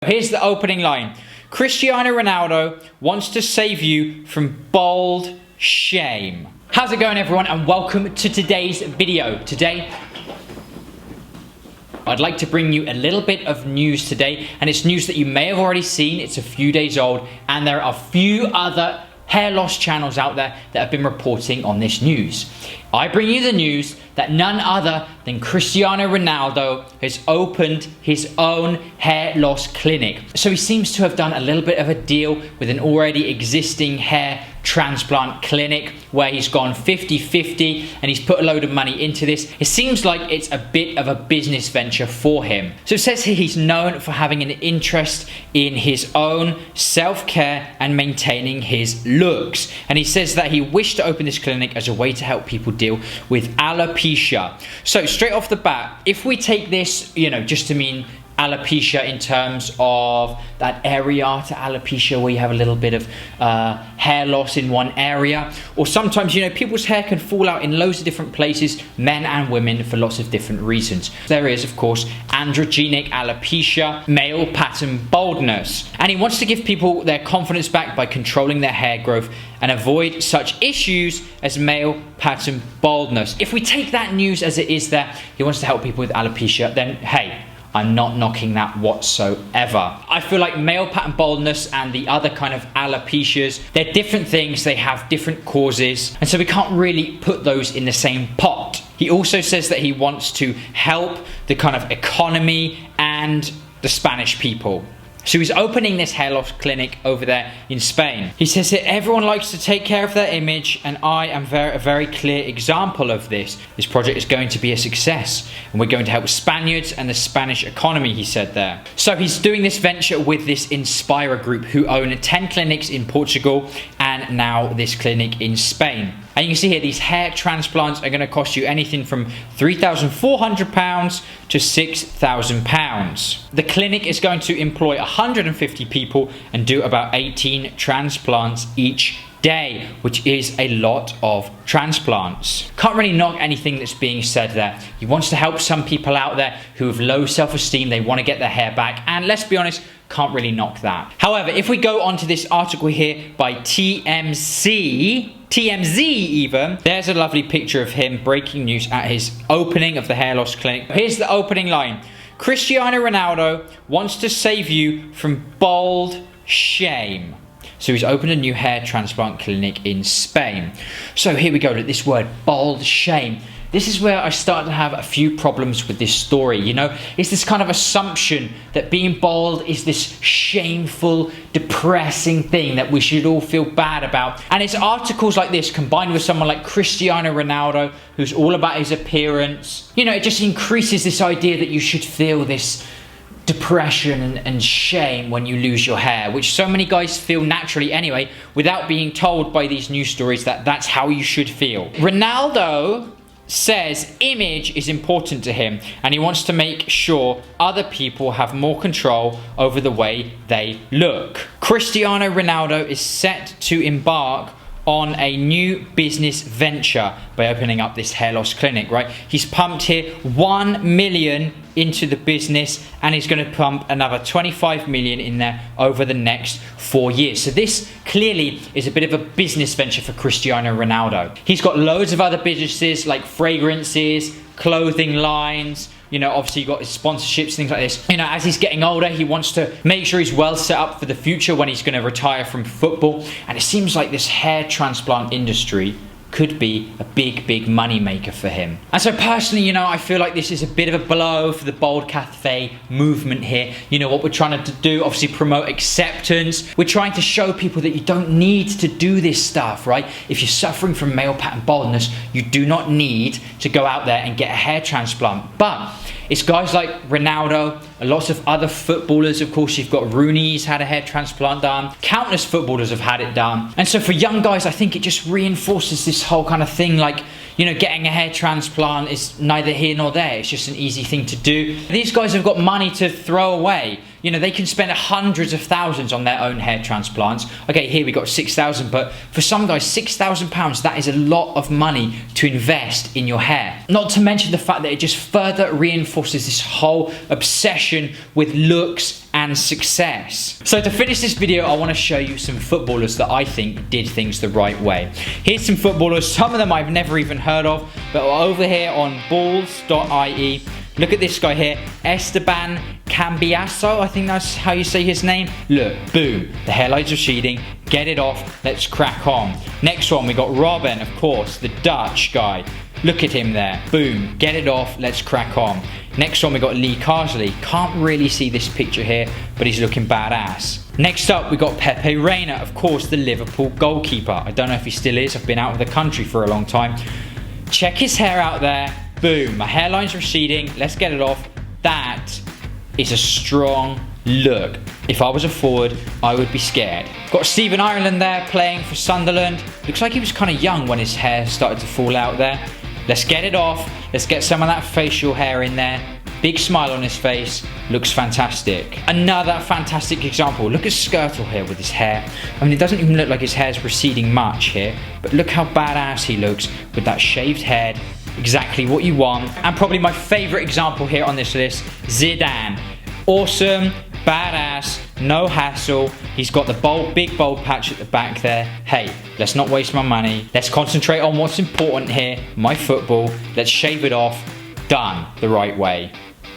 here's the opening line. Cristiano Ronaldo wants to save you from bald shame. How's it going, everyone, and welcome to today's video. Today, I'd like to bring you a little bit of news today, and it's news that you may have already seen. It's a few days old, and there are a few other hair loss channels out there that have been reporting on this news. I bring you the news that none other than Cristiano Ronaldo has opened his own hair loss clinic. So he seems to have done a little bit of a deal with an already existing hair transplant clinic where he's gone 50-50 and he's put a load of money into this. It seems like it's a bit of a business venture for him. So it says here he's known for having an interest in his own self-care and maintaining his looks. And he says that he wished to open this clinic as a way to help people deal with alopecia. So straight off the bat, if we take this, just to mean alopecia in terms of that areata alopecia where you have a little bit of hair loss in one area, or sometimes people's hair can fall out in loads of different places, men and women, for lots of different reasons. There is, of course, androgenic alopecia, male pattern baldness, and he wants to give people their confidence back by controlling their hair growth and avoid such issues as male pattern baldness. If we take that news as it is there, he wants to help people with alopecia, then hey, I'm not knocking that whatsoever. I feel like male pattern baldness and the other kind of alopecias, they're different things, they have different causes, and so we can't really put those in the same pot. He also says that he wants to help the kind of economy and the Spanish people. So he's opening this hair loss clinic over there in Spain. He says that everyone likes to take care of their image, and I am a very clear example of this. This project is going to be a success, and we're going to help Spaniards and the Spanish economy, he said there. So he's doing this venture with this Inspire group who own 10 clinics in Portugal and now this clinic in Spain. And you can see here, these hair transplants are going to cost you anything from £3,400 to £6,000. The clinic is going to employ 150 people and do about 18 transplants each day, which is a lot of transplants. Can't really knock anything that's being said there. He wants to help some people out there who have low self-esteem, they want to get their hair back, and let's be honest, can't really knock that. However, if we go on to this article here by TMZ even, there's a lovely picture of him breaking news at his opening of the hair loss clinic. Here's the opening line. Cristiano Ronaldo wants to save you from bald shame. So he's opened a new hair transplant clinic in Spain. So here we go, this word, bald shame. This is where I start to have a few problems with this story, It's this kind of assumption that being bald is this shameful, depressing thing that we should all feel bad about. And it's articles like this combined with someone like Cristiano Ronaldo, who's all about his appearance. It just increases this idea that you should feel this depression and shame when you lose your hair, which so many guys feel naturally anyway, without being told by these news stories that that's how you should feel. Ronaldo says image is important to him, and he wants to make sure other people have more control over the way they look. Cristiano Ronaldo is set to embark on a new business venture by opening up this hair loss clinic, right? He's pumped here 1 million into the business, and he's going to pump another 25 million in there over the next 4 years. So this clearly is a bit of a business venture for Cristiano Ronaldo. He's got loads of other businesses like fragrances, clothing lines, obviously you've got his sponsorships, things like this. As he's getting older, he wants to make sure he's well set up for the future when he's going to retire from football. And it seems like this hair transplant industry could be a big money maker for him. And so personally, I feel like this is a bit of a blow for the Bald Cafe movement here. What we're trying to do, obviously promote acceptance. We're trying to show people that you don't need to do this stuff, right? If you're suffering from male pattern baldness, you do not need to go out there and get a hair transplant. But it's guys like Ronaldo, lots of other footballers, of course, you've got Rooney's had a hair transplant done, countless footballers have had it done. And so for young guys, I think it just reinforces this whole kind of thing like, getting a hair transplant is neither here nor there. It's just an easy thing to do. These guys have got money to throw away. You know, they can spend hundreds of thousands on their own hair transplants. Okay, here we got 6,000, but for some guys, £6,000, that is a lot of money to invest in your hair. Not to mention the fact that it just further reinforces this whole obsession with looks and success. So to finish this video, I want to show you some footballers that I think did things the right way. Here's some footballers, some of them I've never even heard of, but over here on balls.ie, look at this guy here, Esteban Cambiasso, I think that's how you say his name. Look, boom, the hairline's receding, get it off, let's crack on. Next one, we got Robin, of course, the Dutch guy. Look at him there, boom, get it off, let's crack on. Next one, we got Lee Carsley. Can't really see this picture here, but he's looking badass. Next up, we got Pepe Reina, of course, the Liverpool goalkeeper. I don't know if he still is, I've been out of the country for a long time. Check his hair out there, boom, my hairline's receding, let's get it off. That is a strong look. If I was a forward, I would be scared. Got Stephen Ireland there playing for Sunderland. Looks like he was kind of young when his hair started to fall out there. Let's get it off. Let's get some of that facial hair in there. Big smile on his face. Looks fantastic. Another fantastic example. Look at Skirtle here with his hair. I mean, it doesn't even look like his hair's receding much here, but look how badass he looks with that shaved head. Exactly what you want. And probably my favorite example here on this list, Zidane. Awesome, badass, no hassle. He's got the big bold patch at the back there. Hey, let's not waste my money. Let's concentrate on what's important here, my football. Let's shave it off. Done the right way.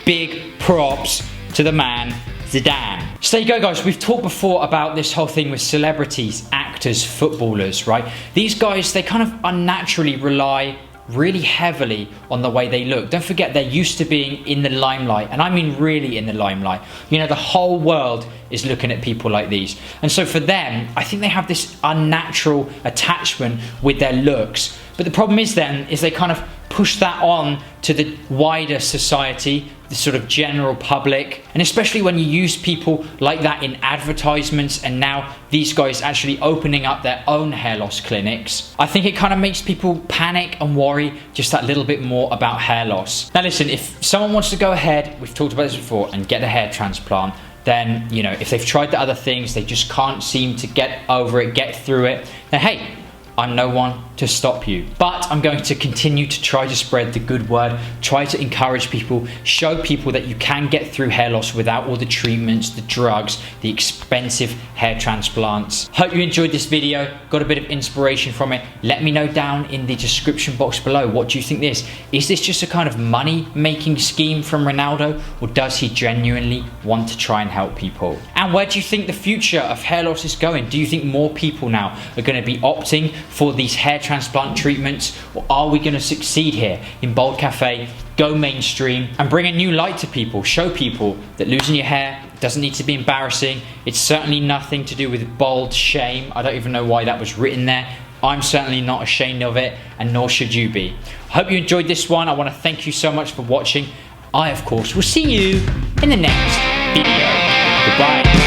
Big props to the man, Zidane. So there you go, guys. We've talked before about this whole thing with celebrities, actors, footballers, right? These guys, they kind of unnaturally rely really heavily on the way they look. Don't forget, they're used to being in the limelight, and I mean really in the limelight. You know, the whole world is looking at people like these, and so for them, I think they have this unnatural attachment with their looks. But the problem is then, is they kind of push that on to the wider society, the sort of general public, and especially when you use people like that in advertisements, and now these guys actually opening up their own hair loss clinics, I think it kind of makes people panic and worry just that little bit more about hair loss. Now listen, if someone wants to go ahead, we've talked about this before, and get a hair transplant, then, you know, if they've tried the other things, they just can't seem to get over it, get through it, then hey, I'm no one to stop you. But I'm going to continue to try to spread the good word, try to encourage people, show people that you can get through hair loss without all the treatments, the drugs, the expensive hair transplants. Hope you enjoyed this video, got a bit of inspiration from it. Let me know down in the description box below, what do you think this? Is this just a kind of money-making scheme from Ronaldo, or does he genuinely want to try and help people? And where do you think the future of hair loss is going? Do you think more people now are going to be opting for these hair transplant treatments, or are we going to succeed here in Bald Cafe, go mainstream and bring a new light to people, show people that losing your hair doesn't need to be embarrassing. It's certainly nothing to do with bald shame. I don't even know why that was written there. I'm certainly not ashamed of it, and nor should you be. I hope you enjoyed this one. I want to thank you so much for watching. I, of course, will see you in the next video. Goodbye.